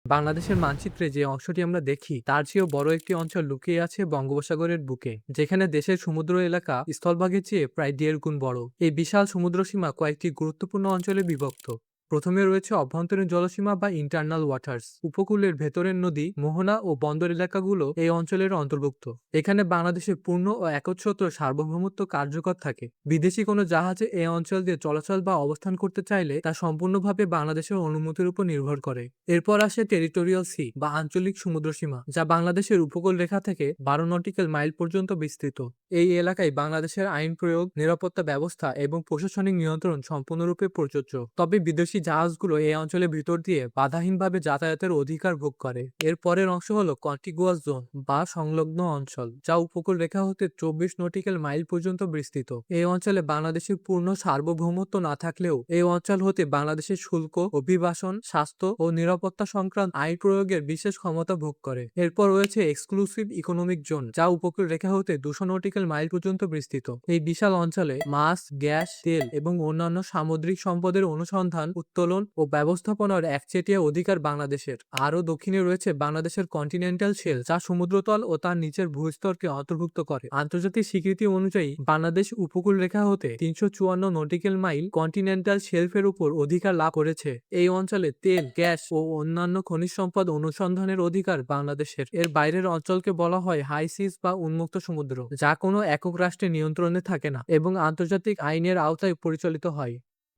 বাংলাদেশের মানচিত্রে যে অংশটি আমরা দেখি তার চেয়েও বড় একটি অঞ্চল লুকিয়ে আছে বঙ্গোপসাগরের বুকে, যেখানে দেশের সমুদ্র এলাকা স্থলভাগের চেয়ে প্রায় 1.5 গুণ বড়। এই বিশাল সমুদ্রসীমা কয়েকটি গুরুত্বপূর্ণ অঞ্চলে বিভক্ত। প্রথমে রয়েছে অভ্যন্তরীণ জলসীমা বা ইন্টারনাল ওয়াটার্স। উপকূলের ভেতরের নদী, মোহনা ও বন্দর এলাকাগুলো এই অঞ্চলের অন্তর্ভুক্ত। এখানে বাংলাদেশের পূর্ণ ও একচ্ছত্র সার্বভৌমত্ব কার্যকর থাকে। বিদেশি কোনো জাহাজে এই অঞ্চল দিয়ে চলাচল বা অবস্থান করতে চাইলে তা সম্পূর্ণভাবে বাংলাদেশের অনুমতির উপর নির্ভর করে। এরপর আসে টেরিটোরিয়াল সি বা আঞ্চলিক সমুদ্রসীমা, যা বাংলাদেশের উপকূল রেখা থেকে 12 নটিক্যাল মাইল পর্যন্ত বিস্তৃত। এই এলাকায় বাংলাদেশের আইন প্রয়োগ, নিরাপত্তা ব্যবস্থা এবং প্রশাসনিক নিয়ন্ত্রণ সম্পূর্ণরূপে প্রযোজ্য। তবে বিদেশি জাহাজগুলো এই অঞ্চলের ভিতর দিয়ে বাধাহীনভাবে যাতায়াতের অধিকার ভোগ করে। এর পরের অংশ হলো কন্টিগুয়াস জোন বা সংলগ্ন অঞ্চল, যা উপকূল রেখা হতে 24 নটিক্যাল মাইল পর্যন্ত বিস্তৃত। এই অঞ্চলে বাংলাদেশের পূর্ণ সার্বভৌমত্ব না থাকলেও এই অঞ্চল হতে বাংলাদেশের শুল্ক, অভিবাসন, স্বাস্থ্য ও নিরাপত্তা সংক্রান্ত আইন প্রয়োগের বিশেষ ক্ষমতা ভোগ করে। এরপর রয়েছে এক্সক্লুসিভ ইকোনমিক জোন, যা উপকূল রেখা হতে 200 নটিক্যাল মাইল পর্যন্ত বিস্তৃত। এই বিশাল অঞ্চলে মাছ, গ্যাস, তেল এবং অন্যান্য সামুদ্রিক সম্পদের অনুসন্ধান, উত্তোলন ও ব্যবস্থাপনার একচেটিয়া অধিকার বাংলাদেশের। আরও দক্ষিণে রয়েছে বাংলাদেশের কন্টিনেন্টাল শেল, যা সমুদ্রতল ও তার নিচের ভূস্তরকে অন্তর্ভুক্ত করে। আন্তর্জাতিক স্বীকৃতি অনুযায়ী বাংলাদেশ উপকূল রেখা হতে 354 নটিক্যাল মাইল কন্টিনেন্টাল শেলফের উপর অধিকার লাভ করেছে। এই অঞ্চলে তেল, গ্যাস ও অন্যান্য খনিজ সম্পদ অনুসন্ধানের অধিকার বাংলাদেশের। এর বাইরের অঞ্চলকে বলা হয় হাই সিজ বা উন্মুক্ত সমুদ্র, যা কোনো একক রাষ্ট্রের নিয়ন্ত্রণে থাকে না এবং আন্তর্জাতিক আইনের আওতায় পরিচালিত হয়।